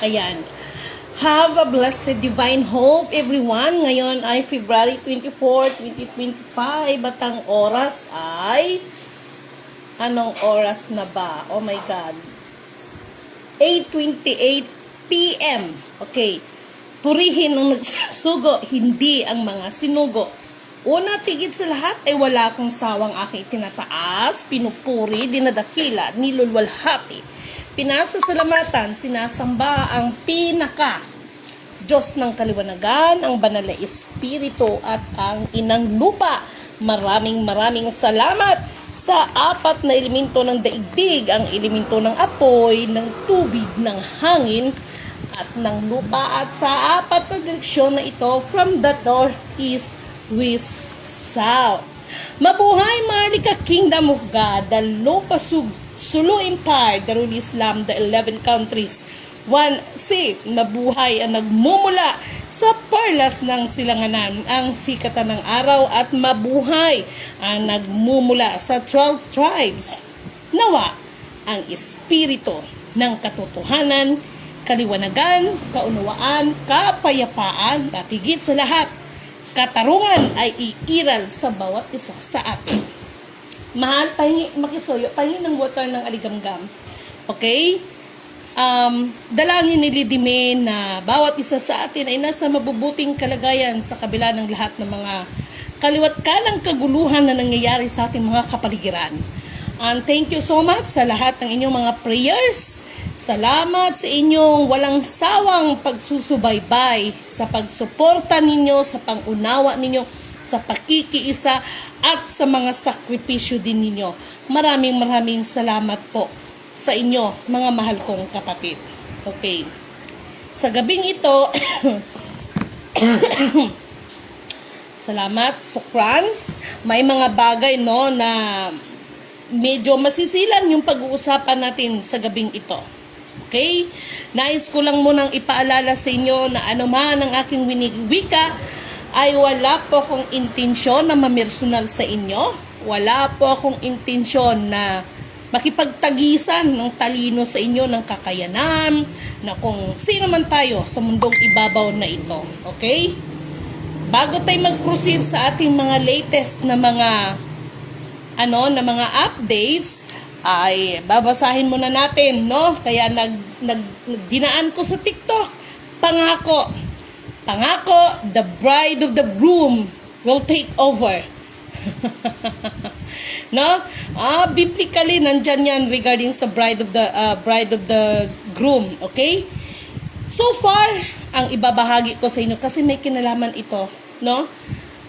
Ayan. Have a blessed divine hope, everyone. Ngayon ay February 24, 2025. At ang oras ay... Anong oras na ba? Oh my God. 8:28 p.m. Okay. Purihin ang nagsugo, hindi ang mga sinugo. Una, tigit sa lahat ay wala akong sawang aking tinataas, pinupuri, dinadakila, nilulwalhati. Pinasasalamatan, sinasamba ang pinaka Diyos ng kaliwanagan, ang banal na espiritu at ang inang lupa. Maraming salamat sa apat na elemento ng daigdig, ang elemento ng apoy, ng tubig, ng hangin, at ng lupa, at sa apat na direksyon na ito from the north, east, west, south. Mabuhay Marika Kingdom of God, the Lupa Sulu Empire, the Rule Islam, the 11 countries, one safe na buhay ang nagmumula sa perlas ng silanganan, ang sikatan ng araw, at mabuhay ang nagmumula sa 12 tribes. Nawa ang espiritu ng katotohanan, kaliwanagan, kaunawaan, kapayapaan, at higit sa lahat, katarungan ay iiral sa bawat isa sa atin. Mahal, pahingi, makisuyo, pahingi ng water ng aligamgam. Okay? Dalangin ni Lidime na bawat isa sa atin ay nasa mabubuting kalagayan sa kabila ng lahat ng mga kaliwat kanang kaguluhan na nangyayari sa ating mga kapaligiran. And thank you so much sa lahat ng inyong mga prayers. Salamat sa inyong walang sawang pagsusubaybay, sa pagsuporta ninyo, sa pangunawa ninyo, sa pakikiisa, at sa mga sakripisyo din ninyo. Maraming salamat po sa inyo, mga mahal kong kapatid. Okay. Sa gabing ito, salamat, sukran. May mga bagay no na medyo masisilan yung pag-uusapan natin sa gabing ito. Okay? Nais ko lang munang ipaalala sa inyo na anuman ang aking winiwika ay wala po akong intensyon na mamersonal sa inyo. Wala po akong intensyon na makipagtagisan ng talino sa inyo, ng kakayanan, na kung sino man tayo sa mundong ibabaw na ito. Okay? Bago tayo mag-proceed sa ating mga latest na mga mga updates, ay babasahin muna natin, no? Kaya dinaan ko sa TikTok, pangako, the bride of the groom will take over. No? Biblically nandyan yan regarding sa bride of the groom, okay? So far, ang ibabahagi ko sa inyo kasi may kinalaman ito, no?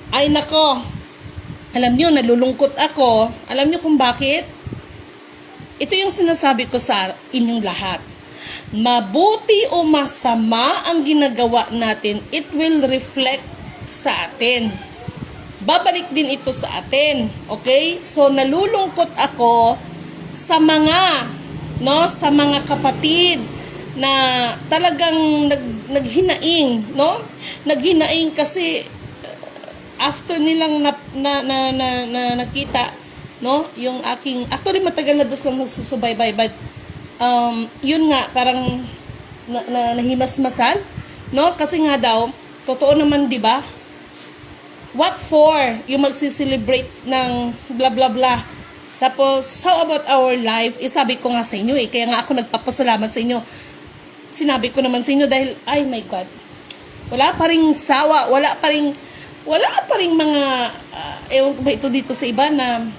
Ay nako, alam niyo, nalulungkot ako. Alam niyo kung bakit? Ito yung sinasabi ko sa inyong lahat. Mabuti o masama ang ginagawa natin, it will reflect sa atin. Babalik din ito sa atin. Okay? So, nalulungkot ako sa mga kapatid na talagang naghinaing, no? Naghinaing kasi after nilang nakita, no, yung aking, actually matagal na dos lang nagsusubaybay, but yun nga, parang nahimasmasan, no, kasi nga daw, totoo naman, di ba? What for? Yung magsiselebrate ng blah blah blah. Tapos, how about our life? Sabi ko nga sa inyo kaya nga ako nagpapasalamat sa inyo. Sinabi ko naman sa inyo dahil, ay my God, wala pa ring sawa, wala pa ring mga, ewan ko ba ito dito sa iba na,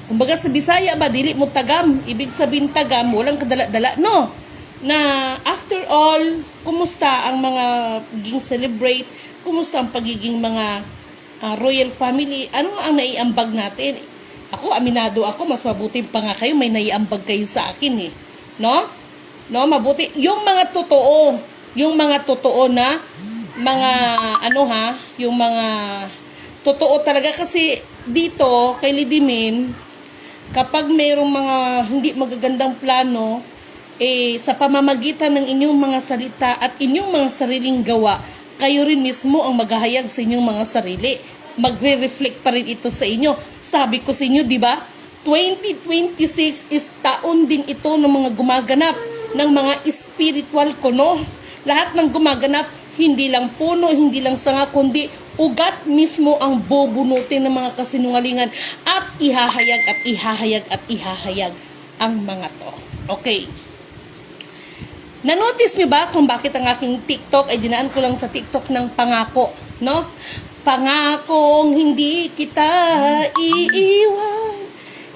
kumbaga sa Bisaya ba, dili mo tagam, ibig sabihin tagam, walang kadala-dala, no? Na after all, kumusta ang mga pagiging celebrate, kumusta ang pagiging mga royal family, ano ang naiambag natin? Ako, aminado ako, mas mabuti pa nga kayo, may naiambag kayo sa akin no? No, mabuti, yung mga totoo na, mga yung mga totoo talaga, kasi dito kay Lidimin, kapag mayroong mga hindi magagandang plano sa pamamagitan ng inyong mga salita at inyong mga sariling gawa, kayo rin mismo ang maghahayag sa inyong mga sarili. Magre-reflect pa rin ito sa inyo. Sabi ko sa inyo, di ba? 2026 is taon din ito ng mga gumaganap ng mga spiritual ko, no? Lahat ng gumaganap, hindi lang puno, hindi lang sanga, kundi ugat mismo ang bubunutin ng mga kasinungalingan at ihahayag at ihahayag at ihahayag ang mga to. Okay. Nanotice nyo ba kung bakit ang aking TikTok ay dinaan ko lang sa TikTok ng pangako, no? Pangakong hindi kita iiwan.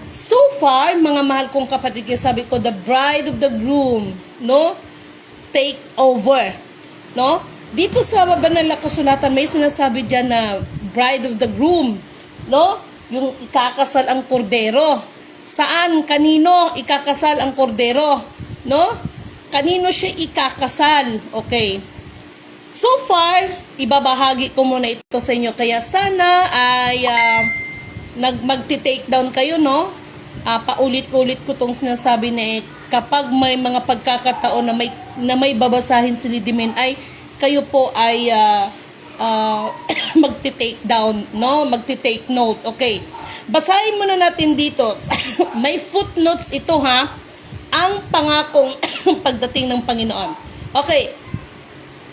So far, mga mahal kong kapatid, sabi ko, the bride of the groom, no? Take over, no? Dito sa banal na kasulatan, may sinasabi dyan na bride of the groom, no? Yung ikakasal ang kordero. Saan? Kanino ikakasal ang kordero, no? Kanino siya ikakasal? Okay. So far, ibabahagi ko muna ito sa inyo. Kaya sana ay magti-take down kayo, no? Paulit-ulit ko itong sinasabi na kapag may mga pagkakataon na may babasahin si Lidimen, ay kayo po ay magti-take down, no? Magti-take note. Okay. Basahin muna natin dito. May footnotes ito, ha? Ang pangakong pagdating ng Panginoon. Okay.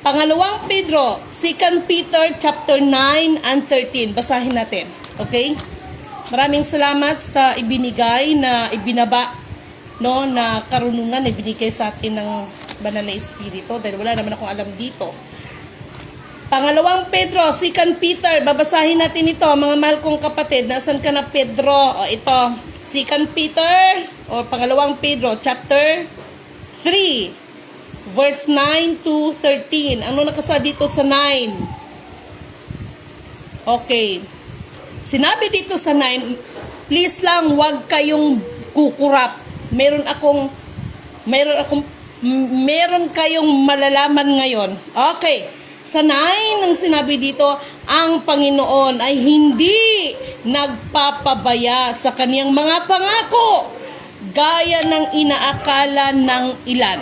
Pangalawang Pedro, 2 Peter chapter 9 and 13. Basahin natin. Okay? Maraming salamat sa ibinigay na ibinaba, no, na karunungan na ibinigay sa atin ng Banal na Espiritu dahil wala naman akong alam dito. Pangalawang Pedro, 2 Peter, babasahin natin ito, mga mahal kong kapatid. Nasaan ka na, Pedro? O ito, 2 Peter o pangalawang Pedro chapter 3 verse 9 to 13. Ano nakasa dito sa 9? Okay. Sinabi dito sa 9, please lang wag kayong kukurap. Meron kayong malalaman ngayon. Okay. Sa 9 ang sinabi dito, ang Panginoon ay hindi nagpapabaya sa kaniyang mga pangako gaya ng inaakala ng ilan.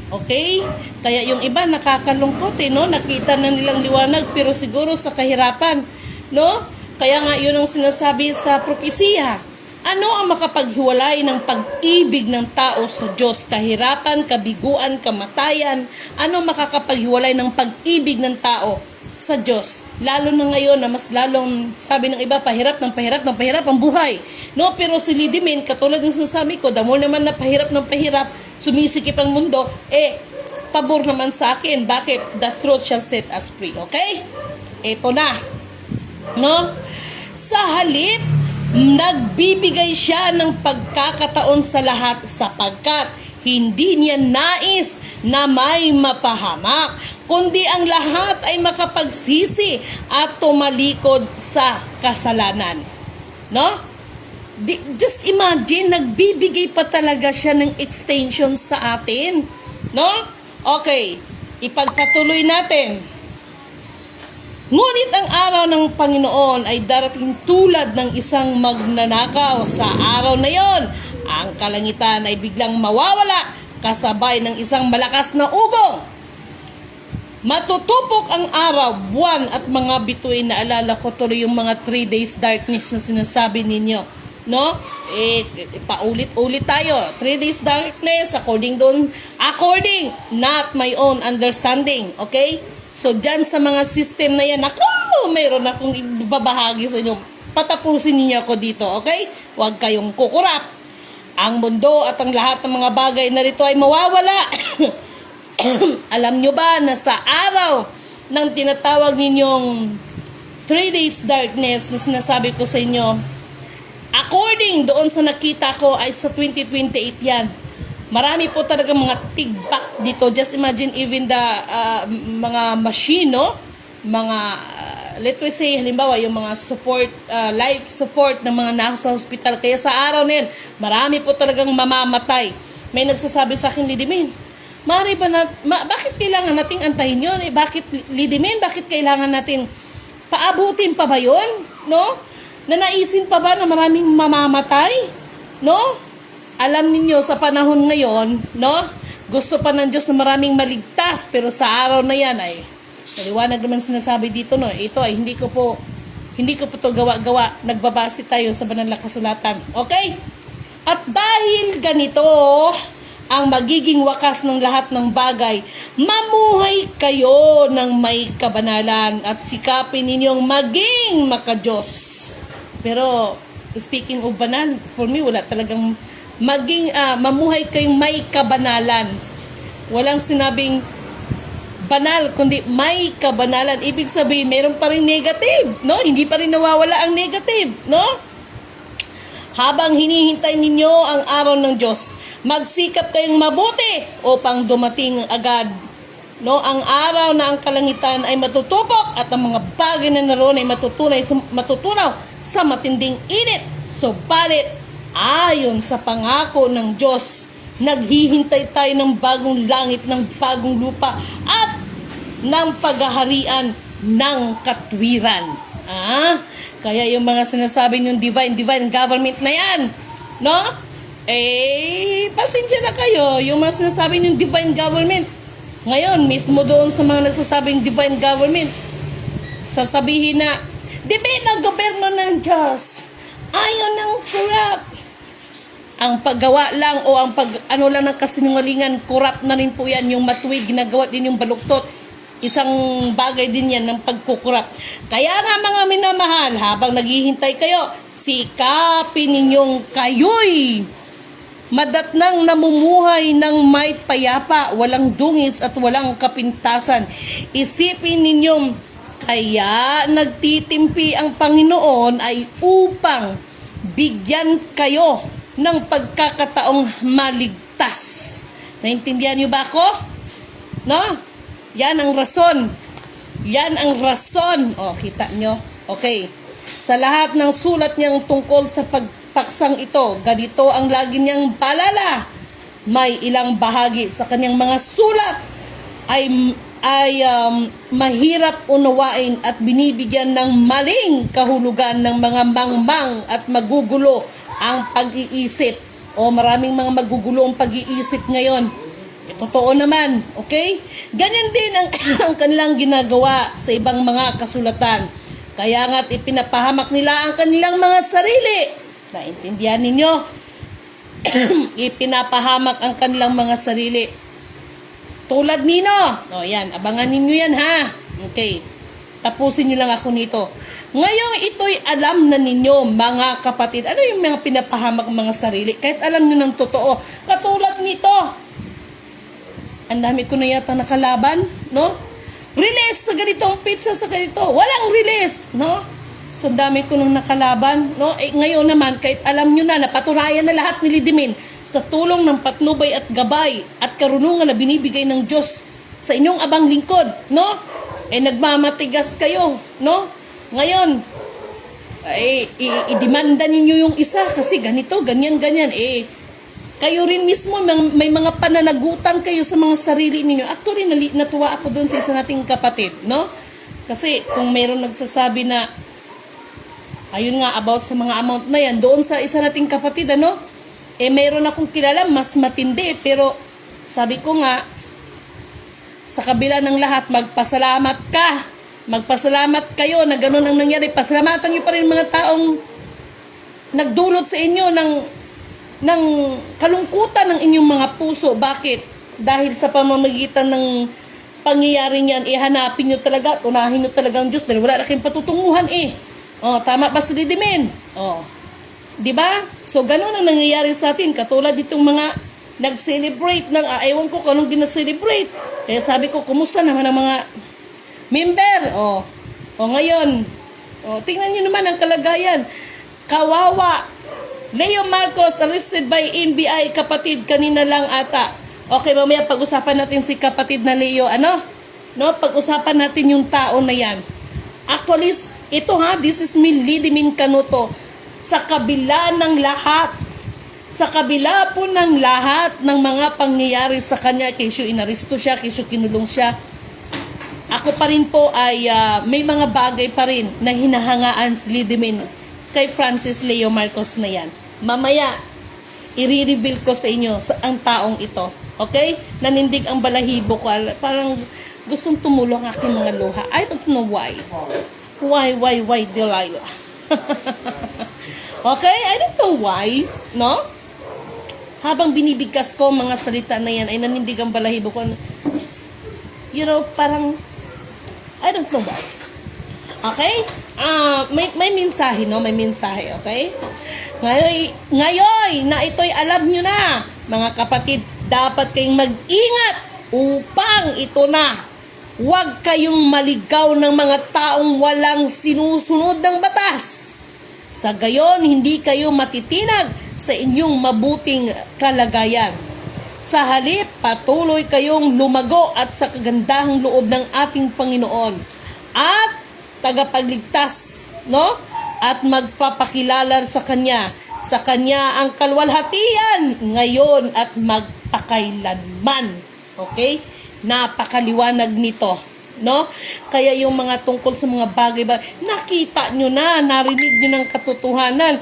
Okay? Kaya yung iba nakakalungkot, no? Nakita na nilang liwanag pero siguro sa kahirapan, no? Kaya nga yun ang sinasabi sa propesiya. Ano ang makapaghiwalay ng pag-ibig ng tao sa Diyos? Kahirapan, kabiguan, kamatayan. Ano makakapaghiwalay ng pag-ibig ng tao sa Diyos? Lalo na ngayon na mas lalong, sabi ng iba, pahirap ang buhay. No? Pero si Lidimen, katulad ng sinasabi ko, damo naman na pahirap ng pahirap, sumisikip ang mundo, pabor naman sa akin. Bakit? The truth shall set us free. Okay? Ito na. No? Sa halip, nagbibigay siya ng pagkakataon sa lahat sapagkat hindi niya nais na may mapahamak, kundi ang lahat ay makapagsisi at tumalikod sa kasalanan. No? Just imagine, nagbibigay pa talaga siya ng extension sa atin. No? Okay, ipagpatuloy natin. Ngunit ang araw ng Panginoon ay darating tulad ng isang magnanakaw. Sa araw na yon, ang kalangitan ay biglang mawawala kasabay ng isang malakas na ugong. Matutupok ang araw, buwan at mga bituin. Naalala ko tuloy yung mga 3 days darkness na sinasabi ninyo. No? Paulit-ulit tayo. 3 days darkness, according, not my own understanding. Okay? So, dyan sa mga system na yan, mayroon akong ibabahagi sa inyo. Patapusin niyo ako dito, okay? Huwag kayong kukurap. Ang mundo at ang lahat ng mga bagay na rito ay mawawala. Alam nyo ba na sa araw ng tinatawag ninyong 3 days darkness na sinasabi ko sa inyo, according doon sa nakita ko ay sa 2028 yan. Marami po talaga mga tigbak dito. Just imagine even the mga machine, no? Mga, let me say, halimbawa, yung mga support, life support ng mga nasa hospital. Kaya sa araw na yan, marami po talagang mamamatay. May nagsasabi sa akin, Lidimen, bakit kailangan nating antayin yun? Bakit, Lidimen, bakit kailangan natin paabutin pa ba yun? No? Nanaisin pa ba na maraming mamamatay? No? Alam ninyo sa panahon ngayon, no? Gusto pa ng Diyos na maraming maligtas, pero sa araw na yan ay maliwanag naman sinasabi dito, no? Ito ay hindi ko po to gawa-gawa. Nagbabase tayo sa banal na kasulatan. Okay? At dahil ganito, ang magiging wakas ng lahat ng bagay. Mamuhay kayo ng may kabanalan at sikapin ninyong maging makadiyos. Pero, speaking of banal, for me, wala talagang mamuhay kayong may kabanalan. Walang sinabing banal, kundi may kabanalan. Ibig sabihin, meron pa rin negative, no? Hindi pa rin nawawala ang negative, no? Habang hinihintay ninyo ang araw ng Diyos, magsikap kayong mabuti upang dumating agad, no? Ang araw na ang kalangitan ay matutupok at ang mga bagay na naroon ay matutunaw sa matinding init. Subalit, ayon sa pangako ng Diyos, naghihintay tayo ng bagong langit, ng bagong lupa, at ng paghaharian ng katwiran. Kaya yung mga sinasabi yung divine government na yan, no? Pasensya na kayo, yung mga sinasabi yung divine government. Ngayon, mismo doon sa mga nagsasabing divine government, sasabihin na, debate ng gobyerno ng Diyos, ayaw ng corrupt. Ang paggawa lang o ang lang ng kasinungalingan, corrupt na rin po yan. Yung matuwid, ginagawa din yung baluktot. Isang bagay din yan ng pagkukurap. Kaya nga mga minamahal, habang naghihintay kayo, sikapin ninyong kayo'y madatnang namumuhay ng may payapa, walang dungis at walang kapintasan. Isipin ninyong kaya nagtitimpi ang Panginoon ay upang bigyan kayo ng pagkakataong maligtas. Naintindihan niyo ba ako? No? Yan ang rason. Yan ang rason. Kita nyo? Okay. Sa lahat ng sulat niyang tungkol sa pagpaksang ito, ganito ang lagi niyang paalala. May ilang bahagi sa kanyang mga sulat ay mahirap unawain at binibigyan ng maling kahulugan ng mga mangmang at magugulo ang pag-iisip. Maraming mga magugulo ang pag-iisip ngayon. Totoo naman, okay? Ganyan din ang kanilang ginagawa sa ibang mga kasulatan. Kaya nga't ipinapahamak nila ang kanilang mga sarili. Naintindihan ninyo? Ipinapahamak ang kanilang mga sarili. Tulad nino. Yan, abangan ninyo yan ha. Okay. Tapusin nyo lang ako nito. Ngayon, ito'y alam na ninyo, mga kapatid. Ano yung mga pinapahamak mga sarili? Kahit alam nyo ng totoo. Katulad nito. Ang dami ko na yata nakalaban, no? Release sa ganitong pizza sa ganito. Walang release, no? So, dami ko nung nakalaban, no? Ngayon naman, kahit alam nyo na, napatunayan na lahat ni Lidimin sa tulong ng patnubay at gabay at karunungan na binibigay ng Diyos sa inyong abang lingkod, no? Nagmamatigas kayo, no? Ngayon, i-demanda ninyo yung isa kasi ganito, ganyan. Kayo rin mismo, may mga pananagutan kayo sa mga sarili ninyo. Actually, natuwa ako doon sa isa nating kapatid, no? Kasi kung mayroon nagsasabi na, ayun nga, about sa mga amount na yan, doon sa isa nating kapatid, ano? Mayroon akong kilala, mas matindi. Pero, sabi ko nga, sa kabila ng lahat, magpasalamat ka. Magpasalamat kayo na ganun ang nangyari. Pasalamatan nyo pa rin mga taong nagdulot sa inyo ng kalungkutan ng inyong mga puso. Bakit? Dahil sa pamamagitan ng pangyayari niyan, hanapin nyo talaga, unahin nyo talaga ang Diyos dahil wala na kayong patutunguhan tama ba si Didimin? Diba? So, ganun ang nangyayari sa atin. Katulad ditong mga nag-celebrate ng, ewan ko kung anong din-celebrate. Kaya sabi ko, kumusta naman ang mga member? Ngayon, tingnan nyo naman ang kalagayan. Kawawa. Leo Marcos arrested by NBI, kapatid, kanina lang ata. Okay, mamaya pag-usapan natin si kapatid na Leo. Pag-usapan natin yung tao na yan. Actually, ito this is me, Lidimin Canuto. Sa kabila ng lahat, sa kabila po ng lahat ng mga pangyayari sa kanya, kesyo inaristo siya, kesyo kinulong siya, ako pa rin po ay may mga bagay pa rin na hinahangaan si Lidimin kay Francis Leo Marcos na yan. Mamaya, i-reveal ko sa inyo ang taong ito. Okay? Nanindig ang balahibo ko. Parang gustong tumulong aking mga luha. I don't know why. Why, Delilah? Okay? I don't know why. No? habang binibigkas ko mga salita na yan, ay nanindig ang balahibo ko. You know, parang, I don't know why. Okay? May mensahe, no? May mensahe, okay? Ngayon, na ito'y alam nyo na, mga kapatid, dapat kayong mag-ingat upang ito na. Huwag kayong maligaw ng mga taong walang sinusunod ng batas. Sa gayon, hindi kayo matitinag sa inyong mabuting kalagayan. Sa halip, patuloy kayong lumago at sa kagandahang loob ng ating Panginoon at tagapagligtas, no? At magpapakilala sa Kanya. Sa Kanya ang kalwalhatian ngayon at magpakailanman. Okay? Napakaliwanag nito, no? Kaya yung mga tungkol sa mga bagay, nakita nyo na, narinig nyo ng katotohanan.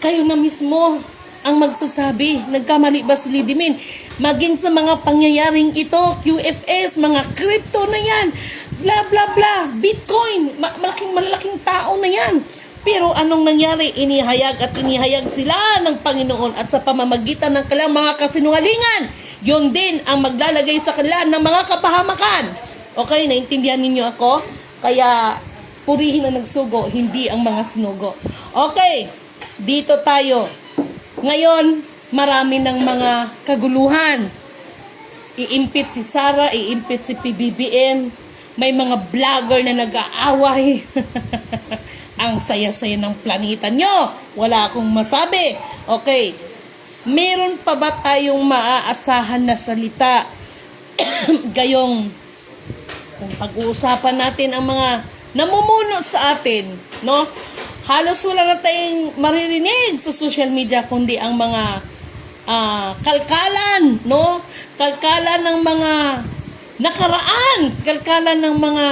Kayo na mismo ang magsasabi, nagkamali ba si Lidimin? Maging sa mga pangyayaring ito, QFS, mga crypto na yan, bla bla bla, Bitcoin, malaking tao na yan. Pero anong nangyari? Inihayag sila ng Panginoon at sa pamamagitan ng kanilang mga kasinungalingan, yun din ang maglalagay sa kanila ng mga kapahamakan. Okay, naintindihan ninyo ako? Kaya purihin ang nagsugo, hindi ang mga sinugo. Okay, dito tayo. Ngayon, marami ng mga kaguluhan. Iimpit si Sara, iimpit si PBBM. May mga vlogger na nag-aaway. Ang saya-saya ng planeta nyo. Wala akong masabi. Okay. Meron pa ba tayong maaasahan na salita? Gayong, kung pag-uusapan natin ang mga namumuno sa atin, no? Halos wala na tayong maririnig sa social media kundi ang mga kalkalan, no? Kalkalan ng mga nakaraan, kalkalan ng mga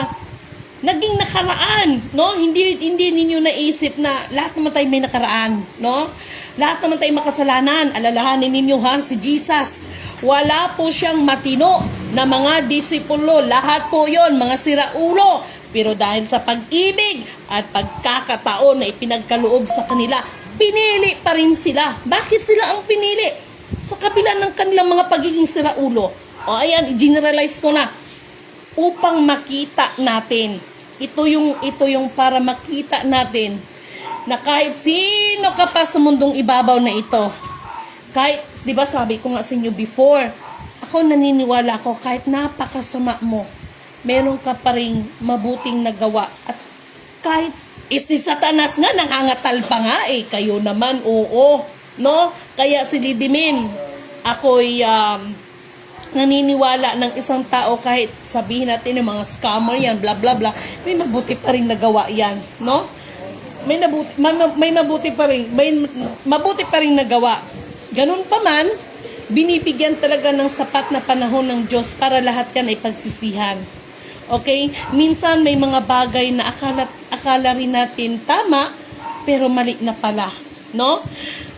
naging nakaraan, no? Hindi ninyo naisip na lahat naman tayo may nakaraan, no? Lahat naman tayo makasalanan. Alalahanin ninyo ha, si Jesus, wala po siyang matino na mga disipulo. Lahat po yon mga siraulo. Pero dahil sa pag-ibig at pagkakataon na ipinagkaloob sa kanila, pinili pa rin sila. Bakit sila ang pinili? Sa kabila ng kanilang mga pagiging siraulo. O ayan, i-generalize ko na. Upang makita natin. Ito yung para makita natin na kahit sino ka pa sa mundong ibabaw na ito, kahit, di ba sabi ko nga sa inyo before, ako naniniwala ako kahit napakasama mo, meron ka pa rin mabuting nagawa. At kahit si Satanas nga, nangangatal pa nga kayo naman, oo, no? Kaya si Lidimin, ako'y naniniwala ng isang tao kahit sabihin natin ng mga scammer yan, bla bla bla, may mabuti pa rin nagawa yan, no? May mabuti pa rin nagawa. Ganun pa man, binibigyan talaga ng sapat na panahon ng Diyos para lahat yan ay pagsisihan. Okay? Minsan may mga bagay na akala rin natin tama, pero mali na pala. No?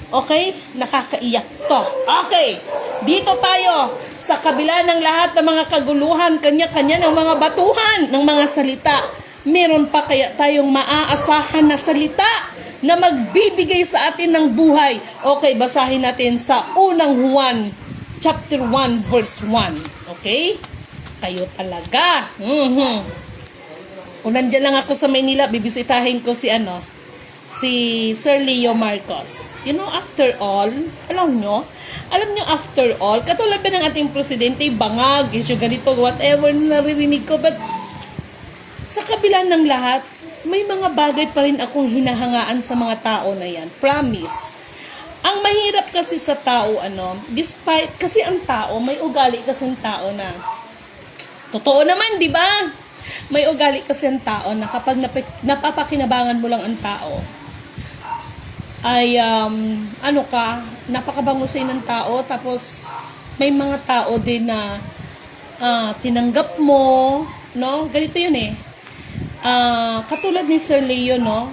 Okay? Nakakaiyak to. Okay. Dito tayo sa kabila ng lahat ng mga kaguluhan, kanya-kanya ng mga batuhan, ng mga salita. Meron pa kaya tayong maaasahan na salita na magbibigay sa atin ng buhay. Okay, basahin natin sa unang Juan, chapter 1, verse 1. Okay? Tayo talaga. Kung nandiyan lang ako sa Maynila, bibisitahin ko si Sir Leo Marcos. You know, after all, alam nyo, after all, katulad ba ng ating presidente, bangag, issue ganito, whatever na naririnig ko, but sa kabila ng lahat, may mga bagay pa rin akong hinahangaan sa mga tao na yan. Promise. Ang mahirap kasi sa tao, despite, kasi ang tao, may ugali kasi ang tao na, totoo naman, di ba? May ugali kasi ang tao na kapag napapakinabangan mo lang ang tao, ay, napakabangusay ng tao, tapos may mga tao din na tinanggap mo, no? Ganito yun katulad ni Sir Leo, no?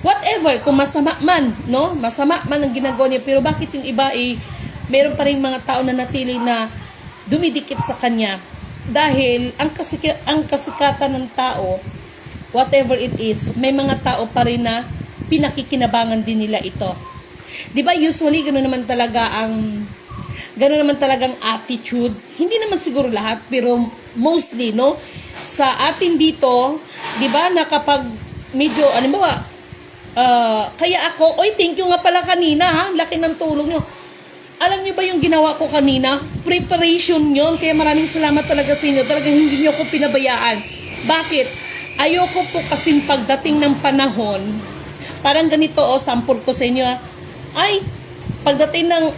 Whatever, kung masama man, no? Masama man ang ginagawa niya, pero bakit yung iba meron pa rin mga tao na natili na dumidikit sa kanya? Dahil ang kasikatan ng tao, whatever it is, may mga tao pa rin na pinakikinabangan din nila ito. 'Di ba usually gano'n naman talagang attitude. Hindi naman siguro lahat, pero mostly, no? Sa atin dito, 'di ba, na kapag medyo, kaya ako, oy, thank you nga pala kanina, ha? Laki ng tulong nyo. Alam niyo ba yung ginawa ko kanina? Preparation yon. Kaya maraming salamat talaga sa inyo. Talagang hindi niyo ako pinabayaan. Bakit? Ayoko po kasing pagdating ng panahon, parang ganito, sample ko sa inyo, ha? Ay, pagdating ng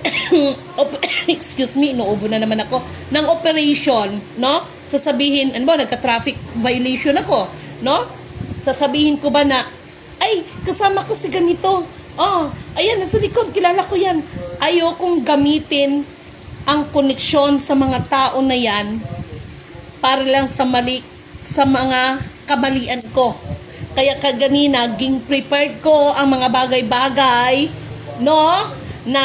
excuse me, inuubo na naman ako ng operation, no? Sasabihin, nagka-traffic violation ako, no? Sasabihin ko ba na, ay, kasama ko si ganito. Ayan, nasa likod, kilala ko yan. Ayokong gamitin ang koneksyon sa mga tao na yan para lang sa mga kamalian ko. Kaya kaganina, ging prepared ko ang mga bagay-bagay, no? Na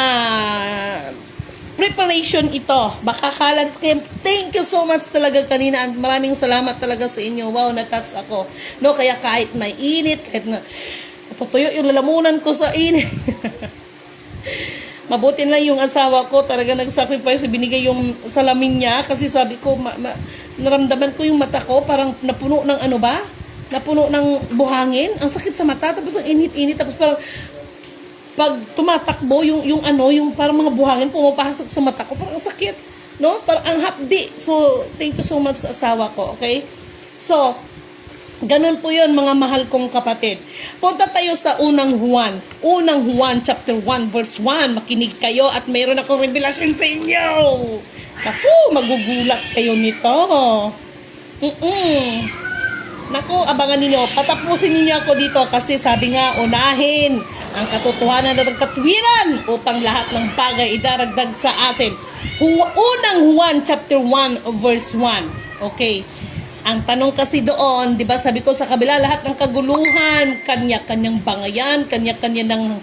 preparation ito. Baka kaya thank you so much talaga kanina. Maraming salamat talaga sa inyo. Wow, na-touch ako. No, kaya kahit may init, kahit na tutuyo yung lalamunan ko sa init. Mabuti na yung asawa ko, talaga nag-sacrifice, binigay yung salamin niya kasi sabi ko, naramdaman ko yung mata ko, parang napuno ng napuno ng buhangin. Ang sakit sa mata, tapos ang init-init, tapos parang pag tumatakbo, yung parang mga buhangin pumapasok sa mata ko, parang sakit, no? Parang ang hapdi. So, thank you so much sa asawa ko, okay? So, ganun po yun, mga mahal kong kapatid. Punta tayo sa Unang Juan, chapter 1, verse 1. Makinig kayo at mayroon akong revelasyon sa inyo. Naku, magugulat kayo nito. Naku, abangan ninyo. Patapusin ninyo ako dito kasi sabi nga, unahin ang katotohanan at katwiran upang lahat ng bagay idaragdag sa atin. Unang Juan, chapter 1, verse 1. Okay. Ang tanong kasi doon, di ba, sabi ko sa kabila, lahat ng kaguluhan, kanya-kanyang bangayan, kanya-kanya ng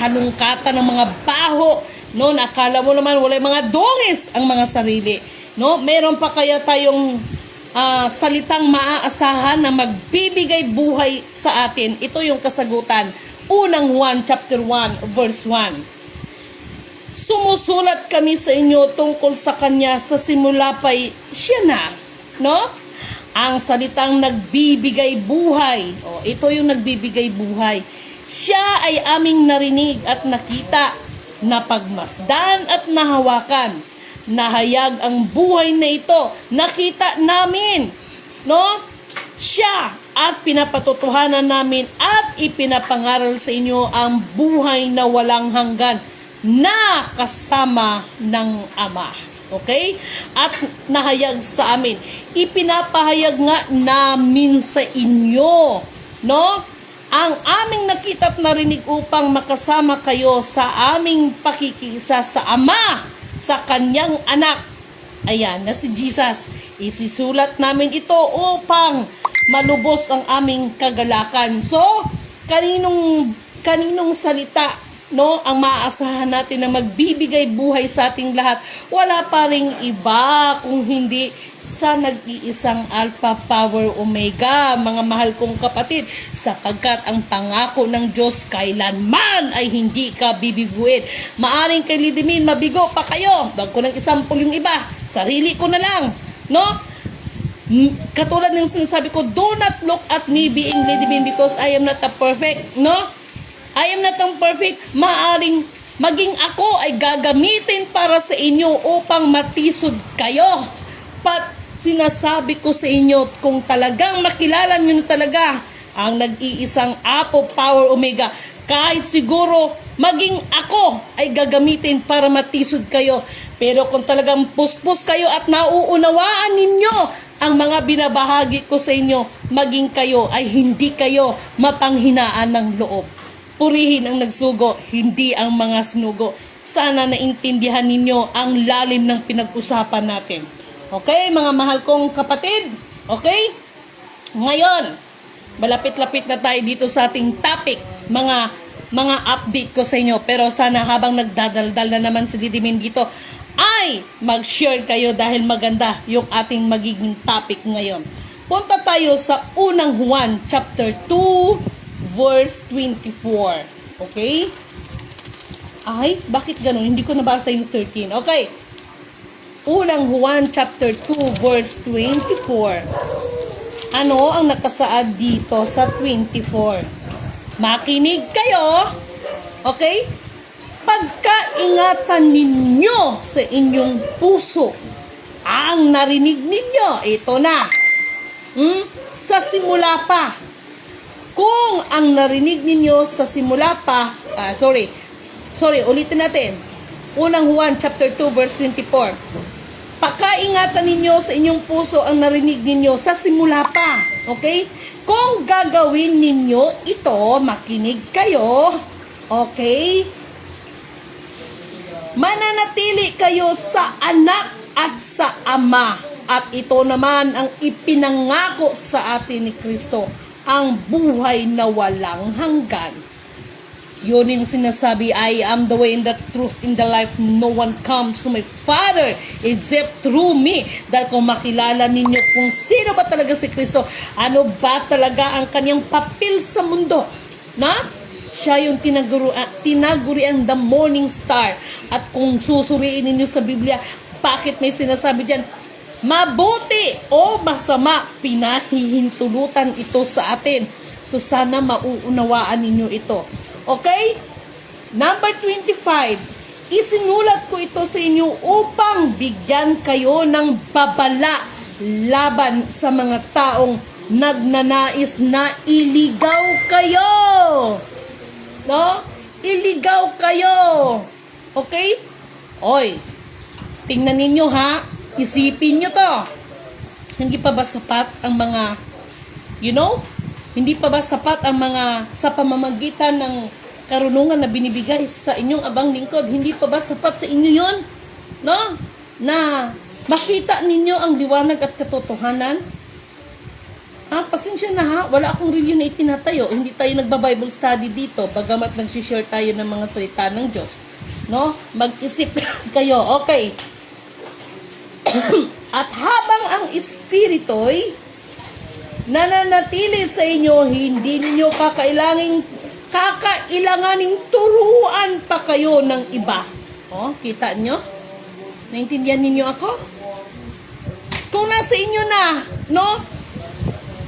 halungkatan ng mga baho, no? Nakala mo naman wala mga dungis ang mga sarili, no? Meron pa kaya tayong salitang maaasahan na magbibigay buhay sa atin? Ito yung kasagutan. Unang Juan, chapter 1, verse 1. Sumusulat kami sa inyo tungkol sa Kanya sa simula pa'y siya na, no? Ang salitang nagbibigay buhay. Ito yung nagbibigay buhay. Siya ay aming narinig at nakita, napagmasdan at nahawakan. Nahayag ang buhay na ito. Nakita namin, no? Siya at pinapatotohanan namin at ipinapangaral sa inyo ang buhay na walang hanggan na kasama ng Ama. Okay? At nahayag sa amin. Ipinapahayag nga namin sa inyo, no? Ang aming nakita at narinig upang makasama kayo sa aming pakikisa sa Ama, sa Kanyang Anak. Ayan, na si Jesus. Isisulat namin ito upang malubos ang aming kagalakan. So, kaninong salita, no, ang maaasahan natin na magbibigay buhay sa ating lahat? Wala pa ring iba kung hindi sa nag-iisang Alpha, Power, Omega, mga mahal kong kapatid, sapagkat ang pangako ng Diyos kailanman ay hindi ka bibiguin. Maaring kay Lidimin, mabigo pa kayo. Wag ko nang isampol yung iba. Sarili ko na lang, no? Katulad ng sinasabi ko, do not look at me being Lidimin because I am not a perfect, no? I am not perfect. Maaring maging ako ay gagamitin para sa inyo upang matisod kayo. Sinasabi ko sa inyo, kung talagang makilala nyo na talaga ang nag-iisang Apo, Power, Omega, kahit siguro maging ako ay gagamitin para matisod kayo. Pero kung talagang puspos kayo at nauunawaan ninyo ang mga binabahagi ko sa inyo, maging kayo ay hindi kayo mapanghinaan ng loob. Purihin ang nagsugo, hindi ang mga sinugo. Sana naintindihan ninyo ang lalim ng pinag-usapan natin. Okay, mga mahal kong kapatid? Okay? Ngayon, malapit-lapit na tayo dito sa ating topic, mga update ko sa inyo. Pero sana habang nagdadaldal na naman si Didimin dito, ay mag-share kayo dahil maganda yung ating magiging topic ngayon. Punta tayo sa Unang Juan, chapter 2, verse 24. Okay? Ay, bakit ganun? Hindi ko nabasa yung 13. Okay. Unang Juan chapter 2 verse 24. Ano ang nakasaad dito sa 24? Makinig kayo. Okay? Pagkaingatan ninyo sa inyong puso ang narinig ninyo. Ito na. Sa simula pa. Kung ang narinig ninyo sa simula pa, ulitin natin. Unang Juan chapter 2 verse 24. Pagkaingatan ninyo sa inyong puso ang narinig ninyo sa simula pa. Okay? Kung gagawin ninyo ito, makinig kayo. Okay? Mananatili kayo sa anak at sa ama. At ito naman ang ipinangako sa atin ni Kristo, ang buhay na walang hanggan. Yun yung sinasabi, I am the way and the truth in the life. No one comes to my Father except through me. Dahil kung makilala ninyo kung sino ba talaga si Kristo, ano ba talaga ang kanyang papel sa mundo, na siya yung tinagurian the morning star. At kung susuriin ninyo sa Biblia, bakit may sinasabi dyan, mabuti o masama, pinahihintulutan ito sa atin. So sana mauunawaan ninyo ito. Okay? Number 25. Isinulat ko ito sa inyo upang bigyan kayo ng babala laban sa mga taong nagnanais na iligaw kayo. No? Iligaw kayo. Okay? Oy, tingnan ninyo ha. Isipin nyo to. Hindi pa ba sapat ang mga, hindi pa ba sapat ang mga sa pamamagitan ng karunungan na binibigay sa inyong abang lingkod? Hindi pa ba sapat sa inyo yon? No? Na makita ninyo ang liwanag at katotohanan? Pasensya na ha, wala akong reliyon na itinatayo. Hindi tayo nagba-Bible study dito, bagamat nagsishare tayo ng mga salita ng Diyos. No? Mag-isip kayo. Okay. At habang ang Espiritu'y nananatili sa inyo, hindi ninyo kakailanganing turuan pa kayo ng iba. Kita nyo? Naintindihan ninyo ako? Kung nasa inyo na,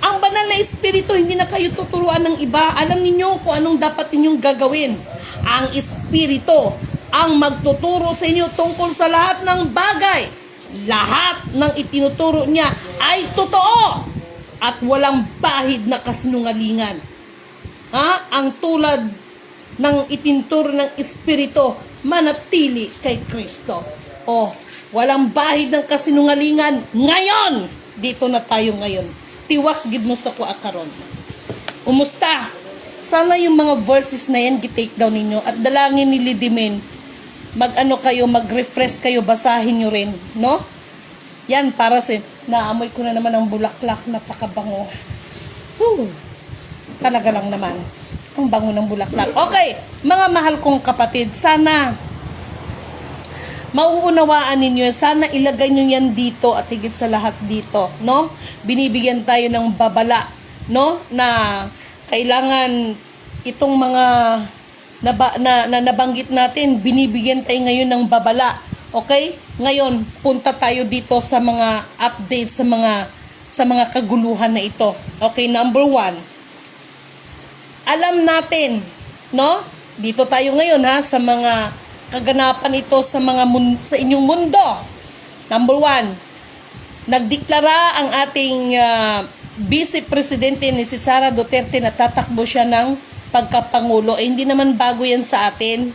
ang banal na Espiritu, hindi na kayo tuturuan ng iba. Alam ninyo kung anong dapat ninyong gagawin. Ang Espiritu ang magtuturo sa inyo tungkol sa lahat ng bagay. Lahat ng itinuturo niya ay totoo at walang bahid na kasinungalingan. Ang tulad ng itinturo ng Espiritu, manatili kay Kristo. Walang bahid ng kasinungalingan ngayon. Dito na tayo ngayon. Tiwas gid mo sa kuha karon. Umusta? Sana yung mga verses na yan gi-take down ninyo at dalangin ni Lidimen. Mag-refresh kayo, basahin nyo rin, no? Yan, para sa, naamoy ko na naman ang bulaklak, napakabango. Talaga lang naman, ang bango ng bulaklak. Okay, mga mahal kong kapatid, sana mauunawaan ninyo, sana ilagay nyo yan dito at higit sa lahat dito, no? Binibigyan tayo ng babala, no? Na kailangan itong mga na nabanggit natin, binibigyan tayo ngayon ng babala. Okay? Ngayon, punta tayo dito sa mga update sa mga kaguluhan na ito. Okay, number 1. Alam natin, no? Dito tayo ngayon sa mga kaganapan ito sa sa inyong mundo. Number 1. Nagdeklara ang ating Vice Presidente ni si Sara Duterte na tatakbo siya ng pagkapangulo. Hindi naman bago yan sa atin.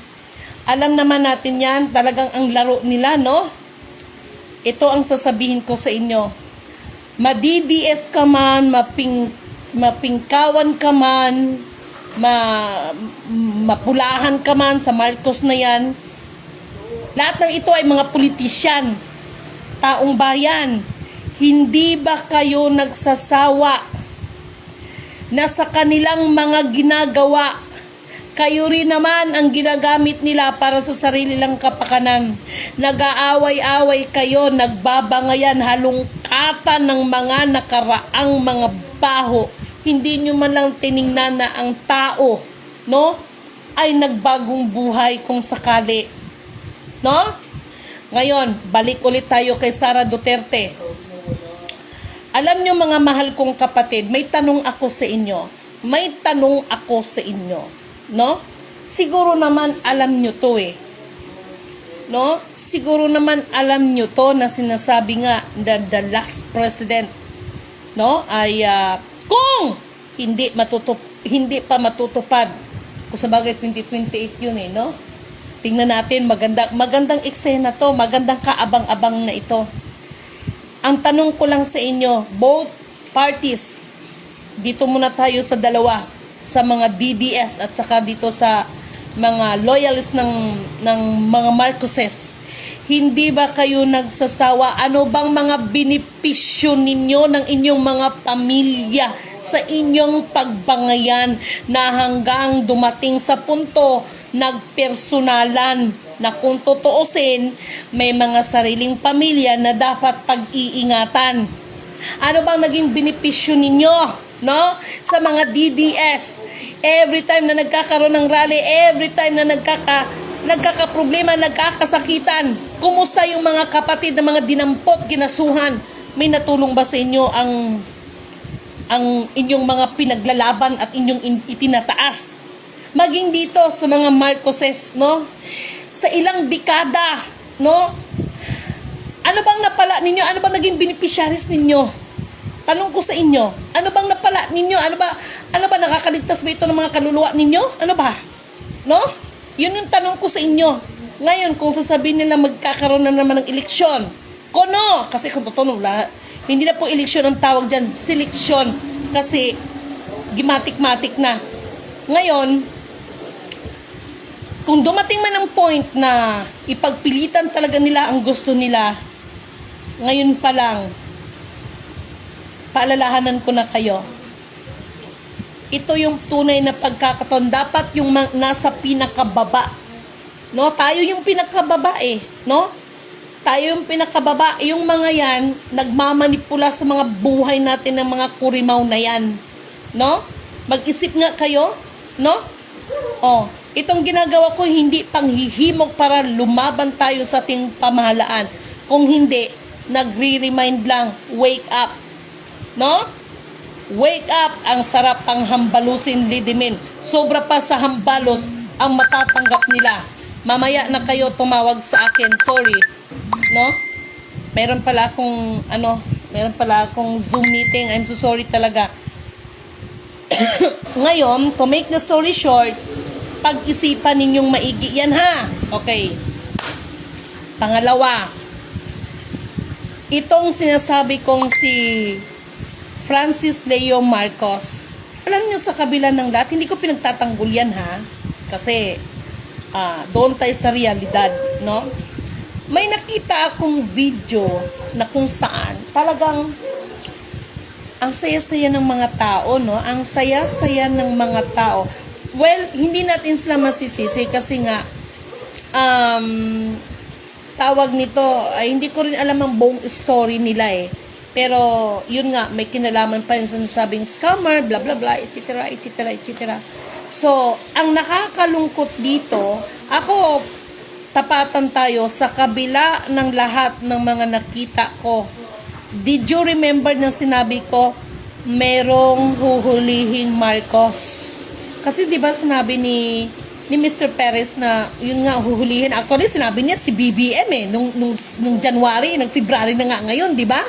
Alam naman natin yan, talagang ang laro nila, no? Ito ang sasabihin ko sa inyo. Madi-DS ka man, mapingkawan ka man, mapulahan ka man sa Marcos na yan. Lahat ng ito ay mga politisyan, taong bayan. Hindi ba kayo nagsasawa na sa kanilang mga ginagawa, kayo rin naman ang ginagamit nila para sa sarili lang kapakanan? Nag-aaway-away kayo, nagbabangayan, halungkatan ng mga nakaraang mga baho. Hindi nyo man lang tiningnan na ang tao, no? ay nagbagong buhay kung sakali. No? Ngayon, balik ulit tayo kay Sara Duterte. Alam nyo mga mahal kong kapatid, may tanong ako sa inyo. May tanong ako sa inyo. No? Siguro naman alam nyo to eh. No? Siguro naman alam nyo to na sinasabi nga the last president, no, ay kung hindi pa matutupad, kung sa bagay 2028 yun eh, no? Tingnan natin, magandang eksena to, magandang kaabang-abang na ito. Ang tanong ko lang sa inyo, both parties, dito muna tayo sa dalawa, sa mga DDS at saka dito sa mga loyalists ng mga Marcoses, hindi ba kayo nagsasawa? Ano bang mga benepisyo ninyo ng inyong mga pamilya sa inyong pagbangayan na hanggang dumating sa punto nagpersonalan na kung tutuusin may mga sariling pamilya na dapat pag-iingatan? Ano bang naging benepisyo ninyo, no, sa mga DDS? Every time na nagkakaroon ng rally, every time na nagkakaproblema, nagkakasakitan, kumusta yung mga kapatid na mga dinampot, ginasuhan? May natulong ba sa inyo ang inyong mga pinaglalaban at inyong itinataas? Maging dito sa mga Marcoses, no? Sa ilang dekada, no? Ano bang napala ninyo? Ano bang naging beneficiaries ninyo? Tanong ko sa inyo, ano bang napala ninyo? Ano ba nakakaligtas ba ito ng mga kaluluwa ninyo? Ano ba? No? Yun yung tanong ko sa inyo. Ngayon, kung sasabihin nila magkakaroon na naman ng eleksyon, kono, kasi kung totoo, hindi na po eleksyon ang tawag dyan, seleksyon, kasi gimatik-matik na. Ngayon, kung dumating man ang point na ipagpilitan talaga nila ang gusto nila, ngayon pa lang, paalalahanan ko na kayo. Ito yung tunay na pagkakataon. Dapat yung nasa pinakababa. No? Tayo yung pinakababa eh. No? Tayo yung pinakababa. Yung mga yan, nagmamanipula sa mga buhay natin ng mga kurimaw na yan. No? Mag-isip nga kayo. No? Oh, itong ginagawa ko hindi panghihimok para lumaban tayo sa ating pamahalaan. Kung hindi, nagre-remind lang, wake up. No? Wake up, ang sarap pang hambalusin lidimin. Sobra pa sa hambalos ang matatanggap nila. Mamaya na kayo tumawag sa akin. Sorry. No? Meron pala akong Zoom meeting. I'm so sorry talaga. Ngayon, to make the story short, pag-isipan ninyong maigi yan ha. Okay. Pangalawa, itong sinasabi kong si Francis Leo Marcos. Alam nyo, sa kabila ng lahat, hindi ko pinagtatanggol yan ha. Kasi, doon tayo sa realidad, no? May nakita akong video na kung saan talagang ang saya-saya ng mga tao, no? Ang saya-saya ng mga tao. Well, hindi natin sila masisisi kasi nga, tawag nito, hindi ko rin alam ang buong story nila eh. Pero, yun nga, may kinalaman pa yung sinasabing scammer, blah, blah, blah, etc., etc., etc. So, ang nakakalungkot dito, ako, tapatan tayo sa kabila ng lahat ng mga nakita ko. Did you remember na sinabi ko, merong huhulihing Marcos? Kasi, di ba, sinabi ni Mr. Perez na yun nga huhulihin. Actually, sinabi niya si BBM eh, nung January, nung February na nga ngayon, di ba?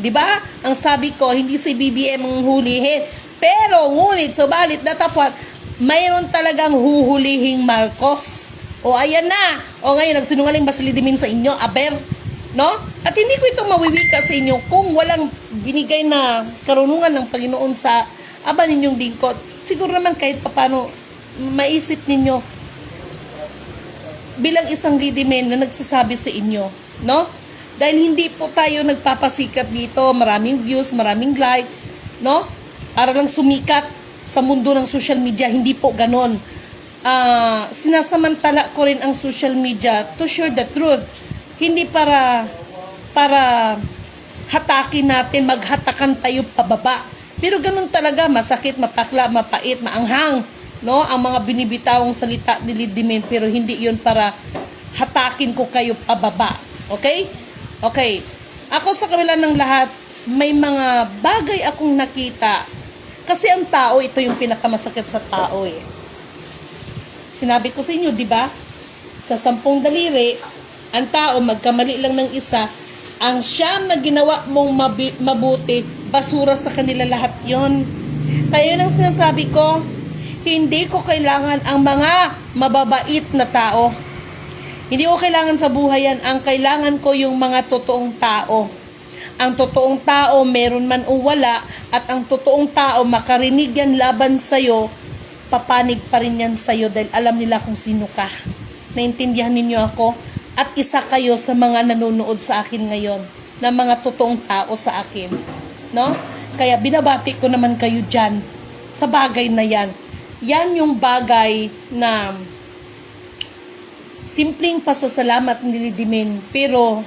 Diba? Ang sabi ko, hindi si BBM ang hulihin. Pero, ngunit, subalit, datapwat, mayroon talagang huhulihing Marcos. O, ayan na. O, ngayon, nagsinungaling ba si Lidimin sa inyo? Aber? No? At hindi ko ito mawiwika sa inyo kung walang binigay na karunungan ng Panginoon sa aba ninyong lingkod. Siguro naman kahit papano, maisip ninyo bilang isang Lidimin na nagsasabi sa inyo. No? Dahil hindi po tayo nagpapasikat dito, maraming views, maraming likes, no? Para lang sumikat sa mundo ng social media, hindi po ganon. Sinasamantala ko rin ang social media to share the truth. Hindi para hatakin natin, maghatakan tayo pababa. Pero ganon talaga, masakit, mapakla, mapait, maanghang. no? Ang mga binibitawang salita ni Lidimin, pero hindi yun para hatakin ko kayo pababa. Okay? Okay. Ako sa kabila ng lahat, may mga bagay akong nakita. Kasi ang tao, ito yung pinakamasakit sa tao eh. Sinabi ko sa inyo, di ba? Sa 10 daliri, ang tao, magkamali lang ng isa, ang siyam na ginawa mong mabuti, basura sa kanila lahat yon. Kaya yun ang sinasabi ko, hindi ko kailangan ang mga mababait na tao. Hindi ko kailangan sa buhay yan. Ang kailangan ko yung mga totoong tao. Ang totoong tao, meron man o wala, at ang totoong tao, makarinig yan laban sa'yo, papanig pa rin yan sa'yo dahil alam nila kung sino ka. Naintindihan ninyo ako? At isa kayo sa mga nanonood sa akin ngayon, na mga totoong tao sa akin. No? Kaya binabati ko naman kayo dyan sa bagay na yan. Yan yung bagay na simpleng pasasalamat ni Lidimin, pero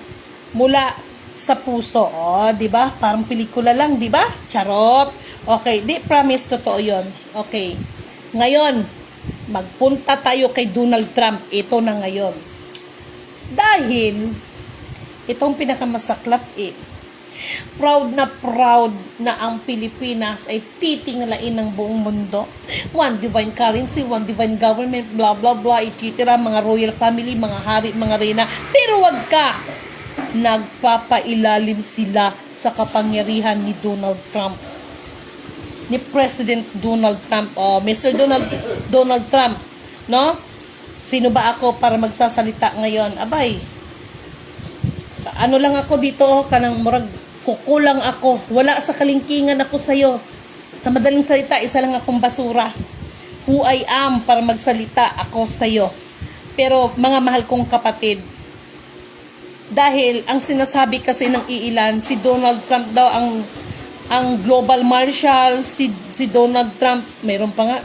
mula sa puso. Oh, 'di ba? Parang pelikula lang, 'di ba? Charot. Okay, di promise totoo 'yon. Okay. Ngayon, magpunta tayo kay Donald Trump. Ito na ngayon. Dahil itong pinakamasaklap proud na ang Pilipinas ay titingalain ng buong mundo. One divine currency, one divine government, blah blah blah, etc. Mga royal family, mga hari, mga reyna. Pero wag ka, nagpapailalim sila sa kapangyarihan ni Donald Trump. Ni President Donald Trump. Oh, Mr. Donald Trump, no? Sino ba ako para magsasalita ngayon? Abay, ano lang ako dito, kanang murag kukulang ako. Wala sa kalingkingan ako sa'yo. Sa madaling salita, isa lang akong basura. Who I am para magsalita ako sa'yo. Pero mga mahal kong kapatid, dahil ang sinasabi kasi ng iilan, si Donald Trump daw ang global marshal, si Donald Trump, mayroon pa nga.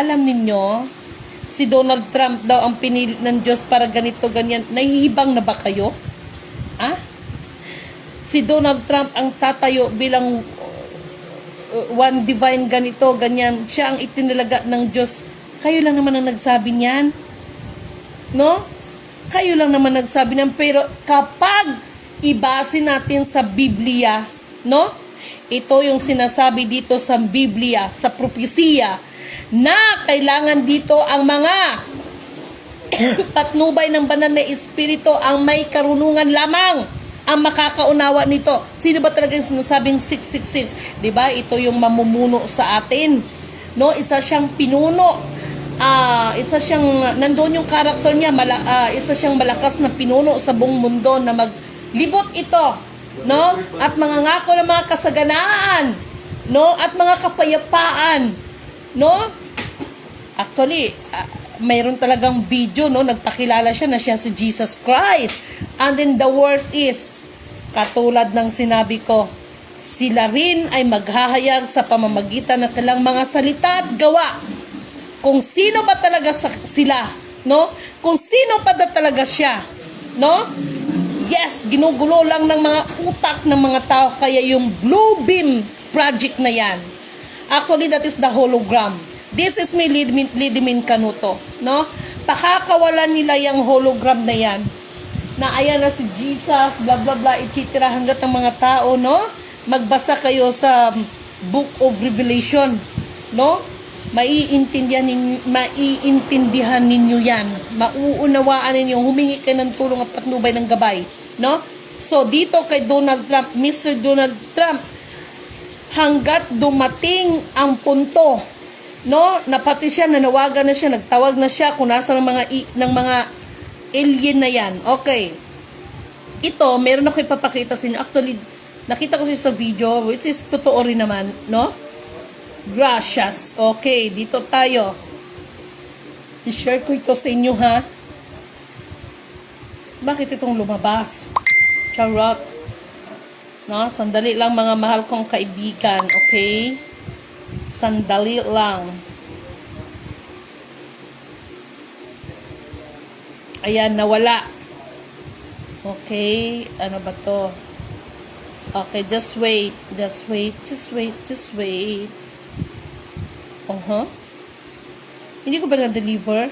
Alam ninyo, si Donald Trump daw ang pinili ng Diyos para ganito, ganyan. Nahihibang na ba kayo? Si Donald Trump ang tatayo bilang one divine ganito, ganyan. Siya ang itinilaga ng Diyos. Kayo lang naman ang nagsabi niyan. No? Kayo lang naman nagsabi niyan. Pero kapag ibase natin sa Biblia, no? Ito yung sinasabi dito sa Biblia, sa propesiya, na kailangan dito ang mga patnubay ng banal na espiritu, ang may karunungan lamang ang makakaunawa nito. Sino ba talaga yung sinasabing 666? 'Di ba? Ito yung mamumuno sa atin. No, isa siyang pinuno. Isa siyang nandoon yung karakter niya, isa siyang malakas na pinuno sa buong mundo na maglibot ito, no? At mga ngako ng mga kasaganaan, no? At mga kapayapaan, no? Actually, mayroon talagang video, no? Nagpakilala siya na siya si Jesus Christ. And then the worst is, katulad ng sinabi ko, sila rin ay maghahayag sa pamamagitan ng kanilang mga salita at gawa. Kung sino ba talaga sila, no? Kung sino pa talaga siya, no? Yes, ginugulo lang ng mga utak ng mga tao, kaya yung Blue Beam project na yan. Actually, that is the hologram. This is me, Lidimin Canuto, no? Pakakawalan nila yung hologram na yan. Na ayan na si Jesus, blah blah blah, etc. Hanggat ang mga tao, no? Magbasa kayo sa Book of Revelation, no? Maiintindihan ninyo yan. Mauunawaan ninyo, humingi kayo ng tulong at patnubay ng gabay, no? So, dito kay Donald Trump, Mr. Donald Trump, hanggat dumating ang punto, no? Na pati siya, nanawagan na siya, nagtawag na siya kung nasa ng mga alien na yan. Okay. Ito, meron ako ipapakita sa inyo. Actually, nakita ko siya sa video, which is totoo rin naman, no? Gracias. Okay, dito tayo. I-share ko ito sa inyo, ha? Bakit itong lumabas? Charot. No? Sandali lang, mga mahal kong kaibigan. Okay? Sandali lang. Ayan, nawala. Okay, ano ba to? Okay, just wait. Just wait, just wait, just wait. Hindi ko ba na-deliver?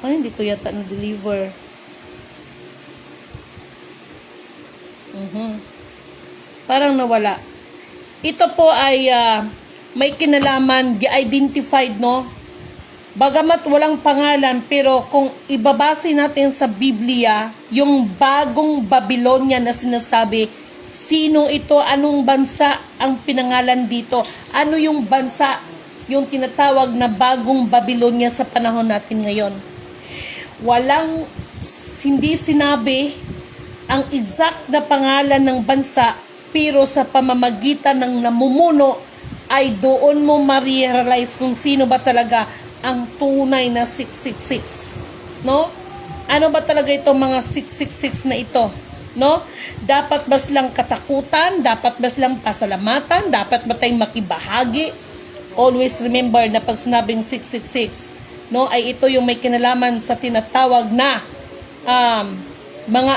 Ay, hindi ko yata na-deliver. Parang nawala. Ito po ay may kinalaman, di-identified, no? Bagamat walang pangalan, pero kung ibabase natin sa Biblia, yung bagong Babylonia na sinasabi, sino ito, anong bansa ang pinangalan dito? Ano yung bansa, yung tinatawag na bagong Babylonia sa panahon natin ngayon? Hindi sinabi ang exact na pangalan ng bansa, pero sa pamamagitan ng namumuno ay doon mo ma-realize kung sino ba talaga ang tunay na 666, no? Ano ba talaga itong mga 666 na ito, no? Dapat ba silang katakutan? Dapat ba silang pasalamatan? Dapat ba tayong makibahagi? Always remember na pag sinabing 666, no, ay ito yung may kinalaman sa tinatawag na mga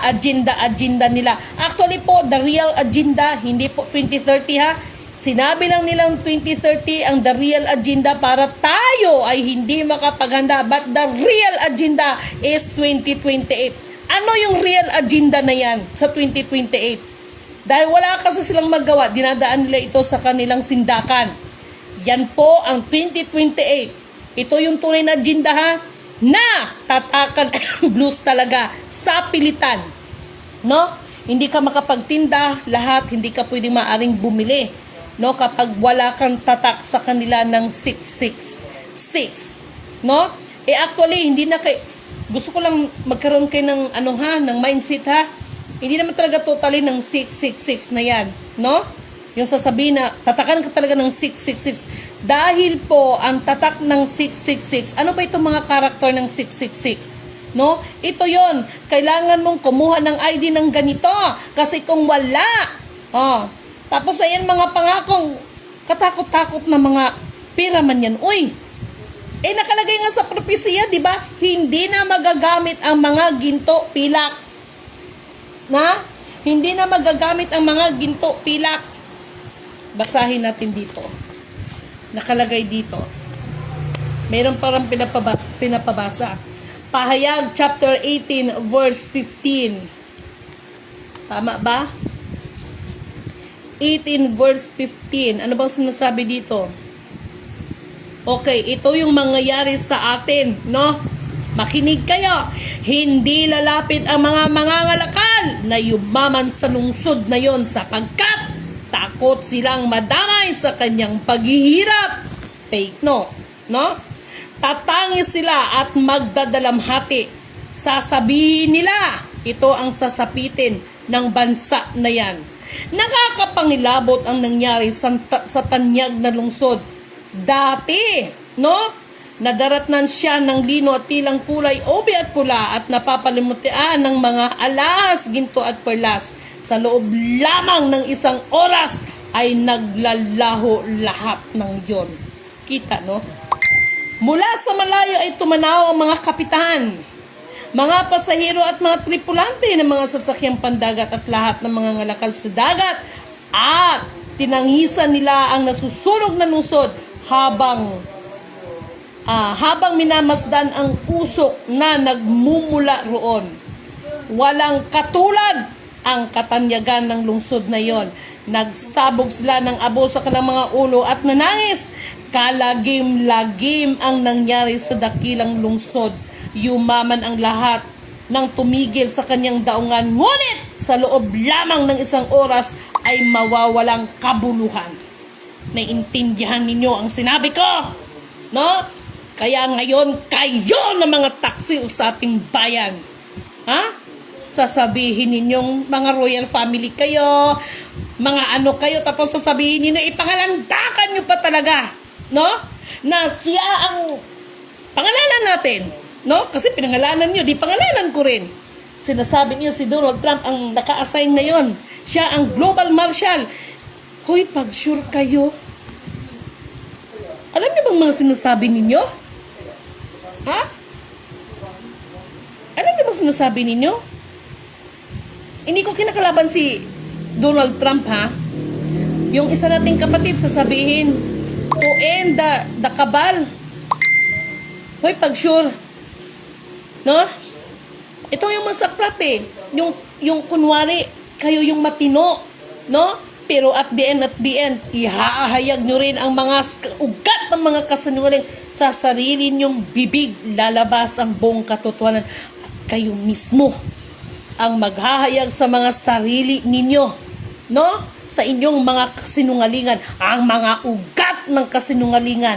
agenda nila. Actually po, the real agenda, hindi po 2030 ha. Sinabi lang nilang 2030 ang the real agenda para tayo ay hindi makapaghanda. But the real agenda is 2028. Ano yung real agenda na yan sa 2028? Dahil wala kasi silang magawa, dinadaan nila ito sa kanilang sindakan. Yan po ang 2028. Ito yung tunay na agenda ha, na tatakan blues talaga sa pilitan. No? Hindi ka makapagtinda, lahat hindi ka pwedeng maaring bumili. No, kapag wala kang tatak sa kanila ng 666, no? Actually hindi na gusto ko lang magkaroon kayo ng ng mindset ha. Hindi naman talaga totally ng 666 na yan, no? Yung sasabihin na tatakan ka talaga ng 666 dahil po ang tatak ng 666. Ano ba itong mga karakter ng 666? No? Ito 'yon. Kailangan mong kumuha ng ID ng ganito kasi kung wala, tapos ayan mga pangakong katakot-takot na mga pera man yan. Uy, nakalagay nga sa propesya, di ba? Hindi na magagamit ang mga ginto, pilak. Hindi na magagamit ang mga ginto, pilak. Basahin natin dito. Nakalagay dito. Mayroon parang pinapabasa. Pahayag chapter 18 verse 15. Tama ba? 18 verse 15. Ano bang sinasabi dito? Okay, ito yung mangyayari sa atin, no? Makinig kayo. Hindi lalapit ang mga mangangalakal na yumaman sa lungsod na yon sapagkat takot silang madamay sa kanyang paghihirap. Take note, no? Tatangis sila at magdadalamhati. Sasabihin nila, ito ang sasapitin ng bansa na yan. Nakakapangilabot ang nangyari sa tanyag na lungsod. Dati, no? Nadaratnan siya ng lino at tilang kulay obi at pula at napapalimutian ng mga alas, ginto at perlas. Sa loob lamang ng isang oras ay naglalaho lahat ng yon. Kita, no? Mula sa malayo ay tumanaw ang mga kapitan, mga pasahero at mga tripulante ng mga sasakyang pandagat at lahat ng mga ngalakal sa dagat at tinanghisan nila ang nasusunog na lungsod habang minamasdan ang usok na nagmumula roon. Walang katulad ang katanyagan ng lungsod na yon. Nagsabog sila ng abo sa kanilang mga ulo at nanangis. Kalagim-lagim ang nangyari sa dakilang lungsod. Yumaman ang lahat nang tumigil sa kanyang daungan. Ngunit sa loob lamang ng isang oras ay mawawalang kabuluhan. Naiintindihan ninyo ang sinabi ko? No? Kaya ngayon kayo na mga taksil sa ating bayan. Sasabihin ninyong mga royal family kayo, mga ano kayo, tapos sasabihin ninyo, ipangalandakan nyo pa talaga, no? Na siya ang pangalanan natin. No? Kasi pinangalanan nyo, di pangalanan ko rin. Sinasabi niyo si Donald Trump ang naka-assign na yon. Siya ang global marshal. Hoy, pag sure kayo, alam niyo bang mga sinasabi ninyo? Alam niyo bang sinasabi ninyo? Hindi ko kinakalaban si Donald Trump, ha? Yung isa nating kapatid sasabihin, to end the cabal. Hoy, pag sure, no? Ito yung masaklap eh. Yung kunwari, kayo yung matino, no? Pero at the end, ihahayag nyo rin ang mga ugat ng mga kasinungaling sa sarili nyong bibig. Lalabas ang buong katotohanan. At kayo mismo ang maghahayag sa mga sarili ninyo, no? Sa inyong mga kasinungalingan, ang mga ugat ng kasinungalingan.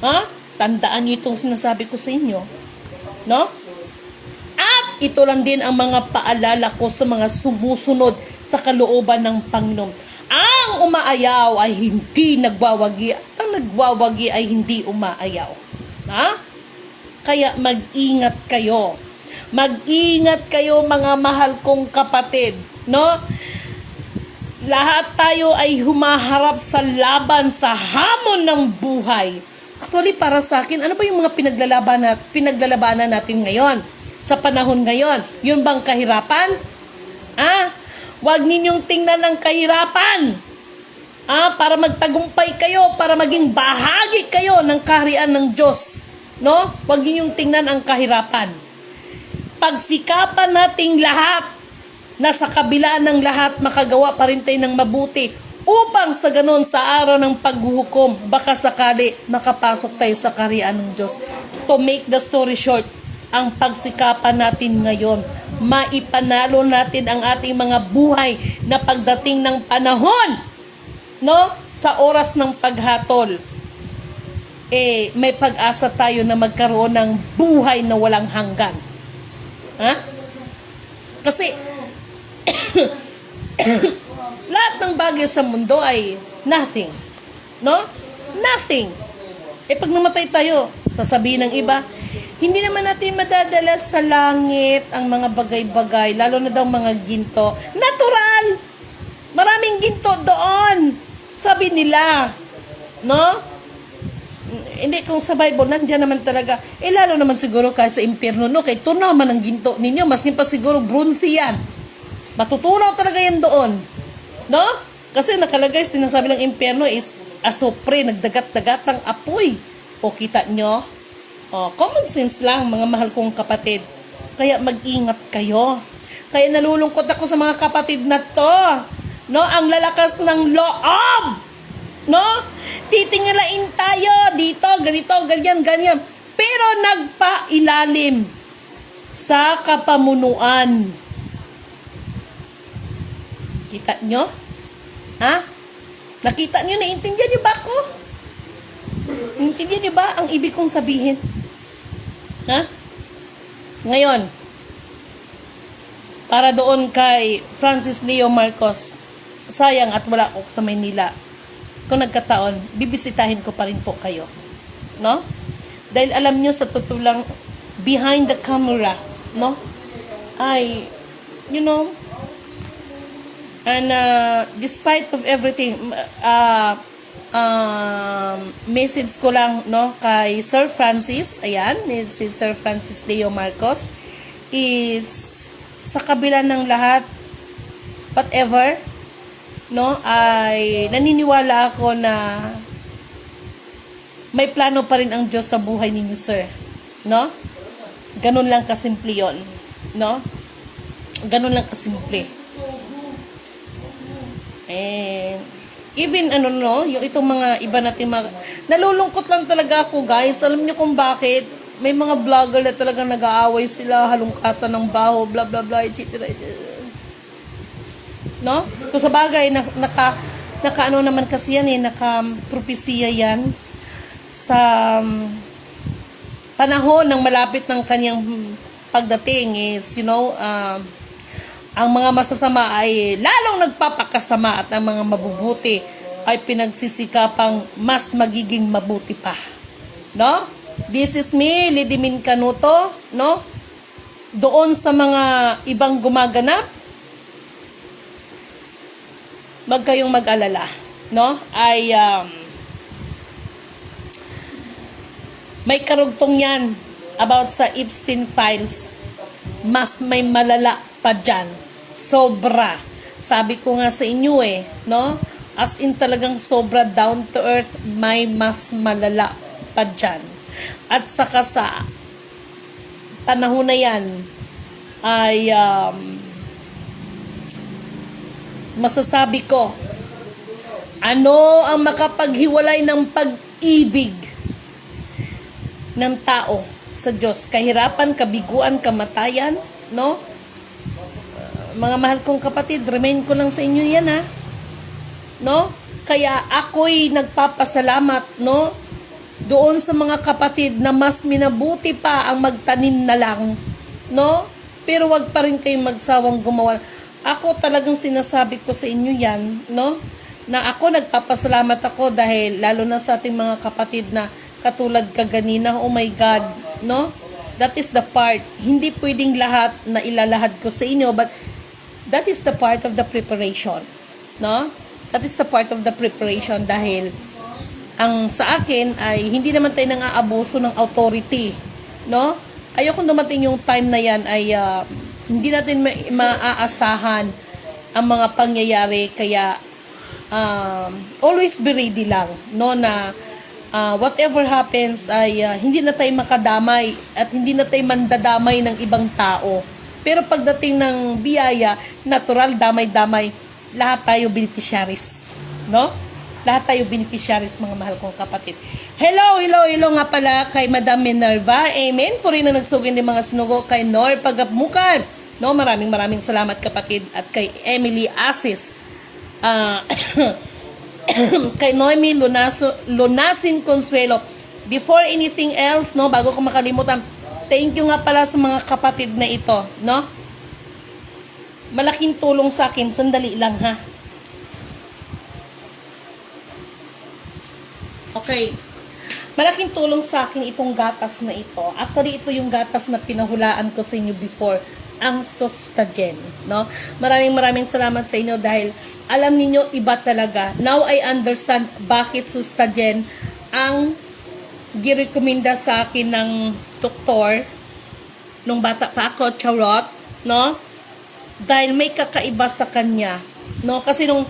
Ha? Tandaan niyo itong sinasabi ko sa inyo, no? At ito lang din ang mga paalala ko sa mga sumusunod sa kalooban ng Panginoon. Ang umaayaw ay hindi nagwawagi at ang nagwawagi ay hindi umaayaw. Ha? Kaya mag-ingat kayo. Mag-ingat kayo mga mahal kong kapatid, no? Lahat tayo ay humaharap sa laban sa hamon ng buhay. Actually, para sa akin, ano ba yung mga pinaglalabanan natin ngayon? Sa panahon ngayon, yun bang kahirapan? Huwag ninyong tingnan ng kahirapan. Para magtagumpay kayo, para maging bahagi kayo ng kaharian ng Diyos. No? Huwag ninyong tingnan ang kahirapan. Pagsikapan nating lahat, na sa kabila ng lahat makagawa pa rin tayo ng mabuti, upang sa ganon sa araw ng paghuhukom, baka sakali makapasok tayo sa kaharian ng Diyos. To make the story short, ang pagsikapan natin ngayon, maipanalo natin ang ating mga buhay na pagdating ng panahon, no? Sa oras ng paghatol, may pag-asa tayo na magkaroon ng buhay na walang hanggan. Kasi lahat ng bagay sa mundo ay nothing, no? Nothing. Pag namatay tayo, sasabihin ng iba, hindi naman natin madadala sa langit ang mga bagay-bagay, lalo na daw mga ginto. Natural! Maraming ginto doon. Sabi nila, no? Hindi, kung sa Bible, nandiyan naman talaga. Lalo naman siguro kahit sa impyerno, no? Kahit tunaw man ang ginto ninyo, maskin pa siguro bronze yan. Matutunaw talaga yan doon. No? Kasi nakalagay, sinasabi ng impyerno is asopre, nagdagat-dagat ng apoy. O kita nyo? Common sense lang, mga mahal kong kapatid. Kaya mag-ingat kayo. Kaya nalulungkot ako sa mga kapatid na to. No? Ang lalakas ng loob. No? Titingalain tayo dito, ganito, ganyan. Pero nagpailalim sa kapamunuan. Kita nyo? Nakita nyo? Naintindihan nyo ba ako? Naintindihan nyo ba ang ibig kong sabihin? Ngayon, para doon kay Francis Leo Marcos, sayang at wala ako sa Maynila. Kung nagkataon, bibisitahin ko pa rin po kayo. No? Dahil alam nyo, sa totoo lang, behind the camera, no? Ay, you know, and despite of everything, message ko lang, no, kay Sir Francis, ayan, si Sir Francis Leo Marcos, is sa kabila ng lahat, whatever, no, ay naniniwala ako na may plano pa rin ang Diyos sa buhay ninyo, sir. No? Ganun lang kasimple yun. No? Ganun lang kasimple. And even yung itong mga iba natin nalulungkot lang talaga ako, guys. Alam niyo kung bakit? May mga vlogger na talagang nag-aaway sila, halongkatan ng baho, blah blah blah, etc. No? Kung sa bagay, naka naman kasi yan naka-propesya yan sa panahon ng malapit ng kanyang pagdating is, ang mga masasama ay lalong nagpapakasama at ang mga mabubuti ay pinagsisikapang mas magiging mabuti pa. No? This is me, Lidimin Canuto, no? Doon sa mga ibang gumaganap, wag kayong mag-alala, no? Ay may karugtong yan about sa Epstein Files. Mas may malala pa dyan. Sobra. Sabi ko nga sa inyo no? As in talagang sobra down to earth, may mas malala pa dyan. At saka sa panahon na yan, ay masasabi ko, ano ang makapaghiwalay ng pag-ibig ng tao sa Diyos? Kahirapan, kabiguan, kamatayan, no? Mga mahal kong kapatid, remind ko lang sa inyo yan, ha? No? Kaya ako'y nagpapasalamat, no? Doon sa mga kapatid na mas minabuti pa ang magtanim na lang, no? Pero wag pa rin kayong magsawang gumawa. Ako talagang sinasabi ko sa inyo yan, no? Na ako nagpapasalamat ako dahil lalo na sa ating mga kapatid na katulad kaganina, oh my God, no? That is the part. Hindi pwedeng lahat na ilalahad ko sa inyo, but that is the part of the preparation, no? That is the part of the preparation dahil ang sa akin ay hindi naman tayo nang aabuso ng authority, no? Ayoko dumating yung time na yan ay hindi natin maaasahan ang mga pangyayari, kaya always be ready lang, no, na whatever happens ay hindi na tayo makadamay at hindi na tayo mandadamay ng ibang tao. Pero pagdating ng biyaya, natural, damay-damay, lahat tayo beneficiaries, no? Lahat tayo beneficiaries, mga mahal kong kapatid. Hello nga pala kay Madam Minerva. Amen. Puri na nagsugin ng mga sinugo kay Nor Pagapmukan. No, maraming salamat kapatid. At kay Emily Asis. Kay Noemi Lunasin Consuelo. Before anything else, no, bago ko makalimutan, thank you nga pala sa mga kapatid na ito, no? Malaking tulong sa akin. Sandali lang, ha? Okay. Malaking tulong sa akin itong gatas na ito. Actually, ito yung gatas na pinahulaan ko sa inyo before, ang Sustagen, no? Maraming salamat sa inyo dahil alam niyo iba talaga. Now I understand bakit Sustagen ang girekomenda sa akin ng doktor nung bata pa ako, charot, no? Dahil may kakaiba sa kanya, no? Kasi nung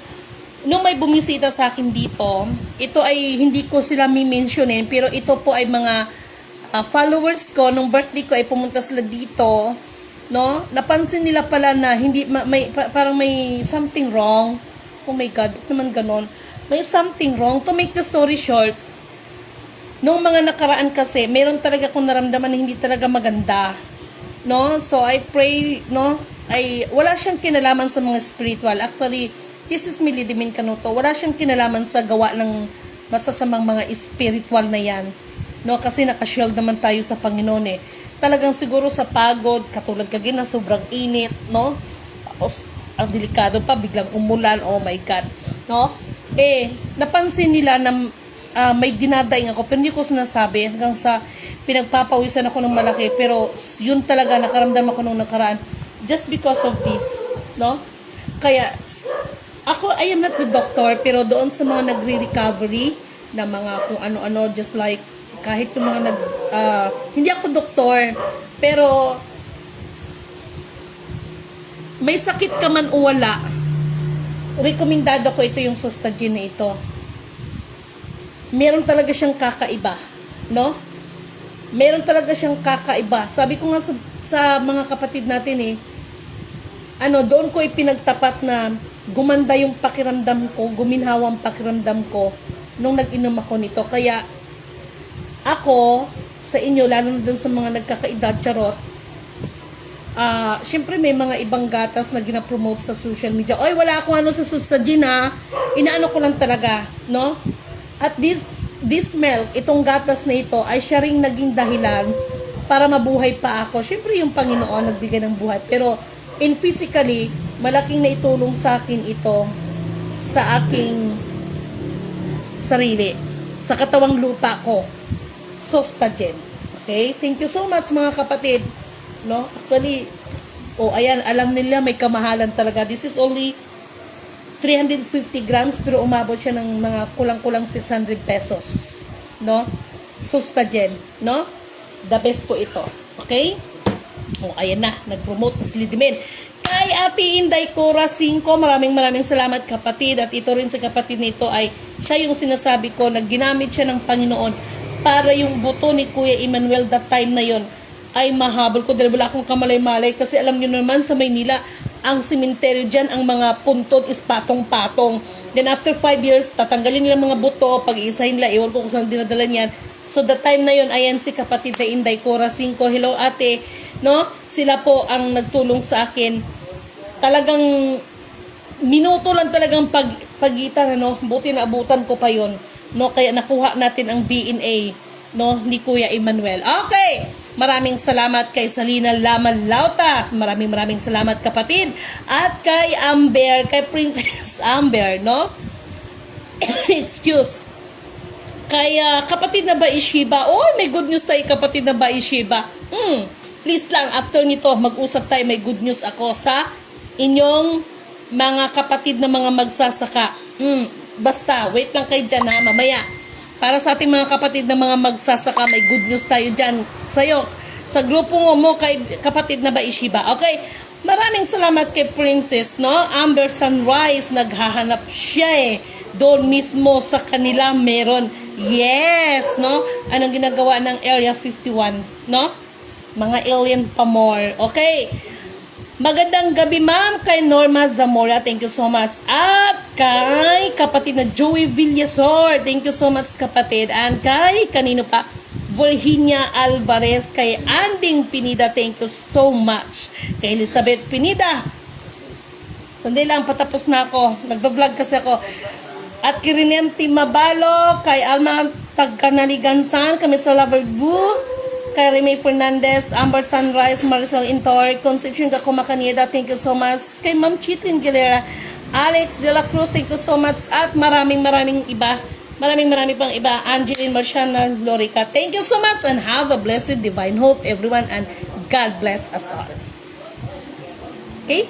may bumisita sa akin dito, ito ay hindi ko sila mi-mentionin, pero ito po ay mga followers ko. Nung birthday ko ay pumunta sila dito, no? Napansin nila pala na hindi parang may something wrong. Oh my God, naman ganon. May something wrong. To make the story short, nung mga nakaraan kasi, meron talaga akong naramdaman na hindi talaga maganda, no? So I pray, no? Wala siyang kinalaman sa mga spiritual. Actually, this is Milidimin Kanuto. Wala siyang kinalaman sa gawa ng masasamang mga spiritual na yan, no? Kasi nakashield naman tayo sa Panginoon eh. Talagang siguro sa pagod, katulad kagina, sobrang init, no? Tapos, ang delikado pa, biglang umulan, oh my God, no? Napansin nila na may dinadaing ako, pero hindi ko sinasabi hanggang sa pinagpapawisan ako ng malaki, pero yun talaga, nakaramdam ako nung nakaraan, just because of this, no? Kaya, ako, I am not the doctor, pero doon sa mga nagre-recovery na mga kung ano-ano, just like, kahit yung mga hindi ako doktor, pero may sakit ka man o wala, rekomendado ko ito yung Sustagen na ito. Meron talaga siyang kakaiba, no? Meron talaga siyang kakaiba. Sabi ko nga sa mga kapatid natin doon ko ipinagtapat na gumanda yung pakiramdam ko, guminhawa ang pakiramdam ko nung nag-inom ako nito. Kaya ako, sa inyo, lalo na doon sa mga nagkakaedad, charot, syempre may mga ibang gatas na gina-promote sa social media. Oy, wala akong ano sa Sustagen, ha? Inaano ko lang talaga, no? At this milk, itong gatas na ito, ay siya ring naging dahilan para mabuhay pa ako. Syempre yung Panginoon nagbigay ng buhay. Pero in physically, malaking naitulong sa akin ito sa aking sarili, sa katawang lupa ko. Sustagen. Okay? Thank you so much mga kapatid. No? Actually, ayan, alam nila may kamahalan talaga. This is only 350 grams pero umabot siya ng mga kulang-kulang 600 pesos. No? Sustagen. No? The best po ito. Okay? Ayan na. Nag-promote na si Lidimin. Kay Ate Inday Cora 5, maraming salamat kapatid. At ito rin sa kapatid nito ay siya yung sinasabi ko na ginamit siya ng Panginoon para yung buto ni Kuya Emmanuel that time na yon ay mahabol ko dahil wala akong kamalay-malay. Kasi alam niyo naman sa Maynila, ang simenteryo dyan, ang mga puntod is patong-patong. Then after 5 years, tatanggalin nila mga buto, pag-iisahin nila, iwan ko kung saan dinadala niyan. So the time na yon, ayan si kapatid na Inday Cora 5. Hello ate, no? Sila po ang nagtulong sa akin. Talagang minuto lang talagang pagitan, no? Buti na abutan ko pa yon, no? Kaya nakuha natin ang DNA, no, ni Kuya Emmanuel. Okay! Maraming salamat kay Salina Laman Lauta. Maraming salamat kapatid. At kay Amber, kay Princess Amber, no? Excuse. Kay kapatid na Baishiba. Oh, may good news tayo kapatid na Baishiba. Please lang, after nito, mag-usap tayo. May good news ako sa inyong mga kapatid na mga magsasaka. Basta, wait lang kayo dyan ha, mamaya. Para sa ating mga kapatid na mga magsasaka, may good news tayo dyan sa'yo. Sa grupo mo kay kapatid na Baishiba. Okay? Maraming salamat kay Princess, no? Amber Sunrise, naghahanap siya doon mismo sa kanila meron. Yes, no? Anong ginagawa ng Area 51, no? Mga alien pa more. Okay? Magandang gabi ma'am kay Norma Zamora, thank you so much. At kay kapatid na Joey Villasor, thank you so much kapatid. And kay kanino pa? Virginia Alvarez, kay Anding Pinida, thank you so much. Kay Elizabeth Pinida. Sandali lang, patapos na ako. Nagba-vlog kasi ako. At Kirinenti Mabalo, kay Alma Tagkanaligansan, kami sa Loverbu. Kay Remy Fernandez, Amber Sunrise, Marisol Intor, Concepcion Gacomacaneda, thank you so much. Kay Ma'am Chitlin Gilera, Alex De La Cruz, thank you so much. At maraming iba. Maraming pang iba. Angeline Marciana Lorica, thank you so much and have a blessed divine hope everyone and God bless us all. Okay?